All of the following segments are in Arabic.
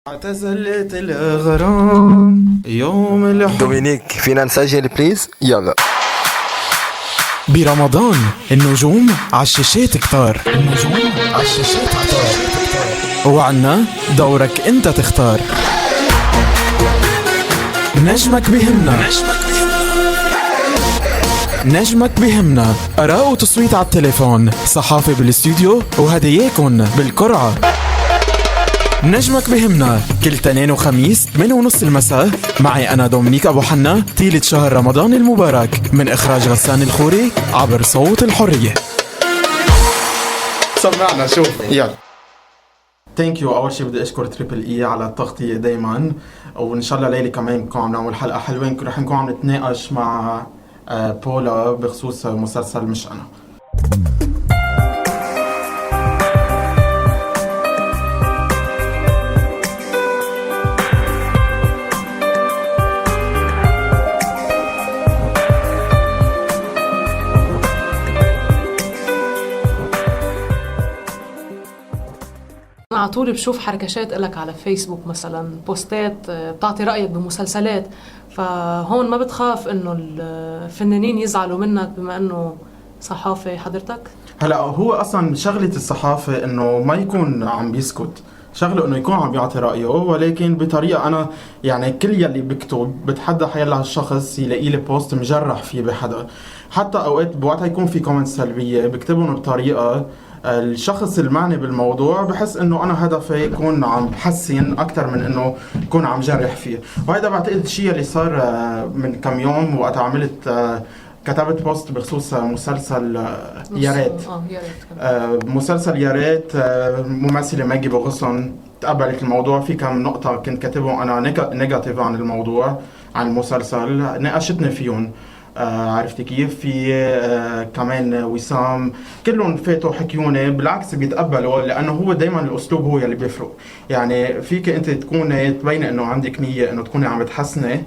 اعتزلت الغرام يوم الحب. دومينيك فينا نسجل بليز؟ يلا. برمضان النجوم عالشاشات كتار، النجوم عالشاشات كتار، وعنا دورك انت تختار. نجمك بهمنا، نجمك بهمنا، آراء وتصويت على التليفون، صحافة بالاستوديو وهداياكن بالقرعة. نجمك بهمنا كل تنين وخميس 8:30 المساء، معي أنا دومينيك أبو حنا، طيلة شهر رمضان المبارك، من إخراج غسان الخوري عبر صوت الحرية. سمعنا شوف يلا. ثانك يو. اول شيء بدي اشكر تريبل اي على التغطيه دائما، وان شاء الله ليله كمان بنكون عم نعمل حلقه حلوه. رح نكون عم نتناقش مع بولا بخصوص مسلسل مش انا. على طول بشوف حركشات إلك على فيسبوك مثلا، بوستات بتعطي رأيك بمسلسلات، فهون ما بتخاف انه الفنانين يزعلوا منك بما انه صحافي حضرتك؟ هلا هو اصلا شغله الصحافه انه ما يكون عم بيسكت، شغله انه يكون عم بيعطي رايه، ولكن بطريقه انا يعني كل يلي بكتب بتحدى حيلا الشخص يلاقي لي بوست مجرح فيه بحدا. حتى اوقات بوقتها يكون في كومنت سلبيه بكتبهم بطريقه الشخص المعني بالموضوع بحس انه انا هدفي يكون عم بحسن اكثر من انه يكون عم جرح فيه. وهذا بعتقد الشيء اللي صار من كم يوم وقت عملت كتبت بوست بخصوص مسلسل يا ريت. مسلسل يا ريت، ممثله ماجي بوغسون تقبلت الموضوع. في كم نقطه كنت كاتبهم انا نيجاتيف عن الموضوع، عن المسلسل، ناقشتني فيهم. عرفتي كيف؟ في كمان وسام، كلهم فاتوا حكيوني بالعكس بيتقبلوا، لانه هو دائما الاسلوب هو يلي بيفرق. يعني فيك انت تكوني تبين انه عندك نيه انه تكوني عم تحسني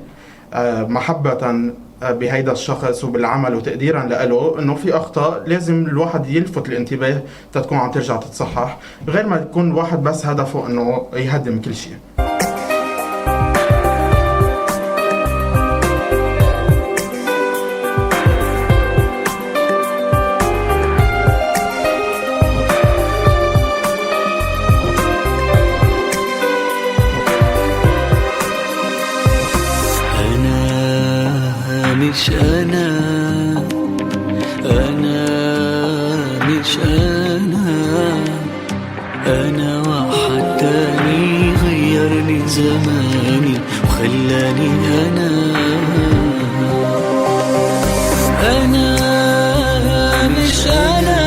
محبه بهيدا الشخص وبالعمل وتقديرا له، انه في اخطاء لازم الواحد يلفت الانتباه تتكون عم ترجع تتصحح، غير ما يكون واحد بس هدفه انه يهدم كل شيء. مش أنا مش أنا واحد تاني غيرني زماني وخلاني أنا مش أنا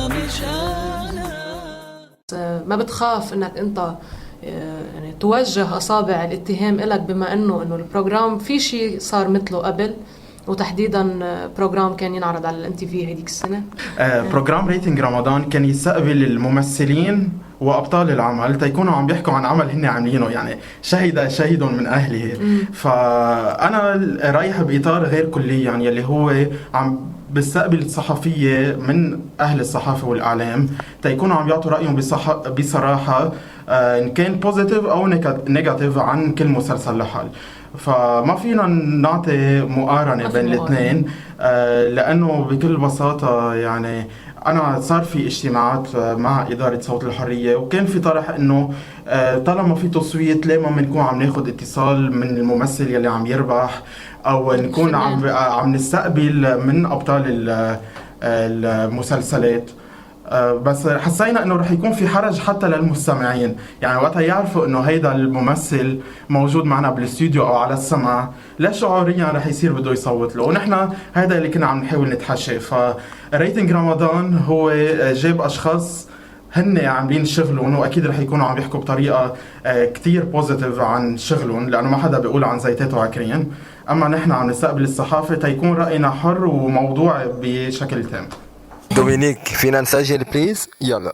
مش أنا. ما بتخاف انك انت يعني توجه أصابع الاتهام إلك بما إنه البروجرام في شيء صار مثله قبل، وتحديدا بروجرام كان ينعرض على الMTV هيديك السنة؟ بروجرام ريتنج رمضان كان يستقبل الممثلين وابطال العمل تيكونوا عم بيحكوا عن عمل هن عاملينه، يعني شهد من اهله. فانا رايح باطار غير كلي، يعني اللي هو عم بستقبل الصحفيه من اهل الصحافه والاعلام تيكونوا عم يعطوا رايهم بصراحه، ان كان بوزيتيف او نيجاتيف عن كل مسلسل لحال. فما فينا نعطي مقارنه بين الاثنين، لانه بكل بساطه يعني أنا صار في اجتماعات مع إدارة صوت الحرية، وكان في طرح إنه طالما في تصويت ليه ما بنكون عم ناخد اتصال من الممثل يلي عم يربح، أو نكون عم نستقبل من أبطال المسلسلات. بس حسينا انه رح يكون في حرج حتى للمستمعين، يعني وقتها يعرفوا انه هيدا الممثل موجود معنا بالاستوديو او على السمع، لا شعوريا رح يصير بده يصوت له، ونحن هيدا اللي كنا عم نحاول نتحشى. فريتنج رمضان هو جاب اشخاص هن عاملين شغلهم، واكيد رح يكونوا عم يحكوا بطريقه كتير بوزيتيف عن شغلهم، لانه ما حدا بيقول عن زيتاته عكرين. اما نحن عم نستقبل الصحافه تيكون راينا حر وموضوع بشكل تام. دومينيك فينا نسجل بليز؟ يلا.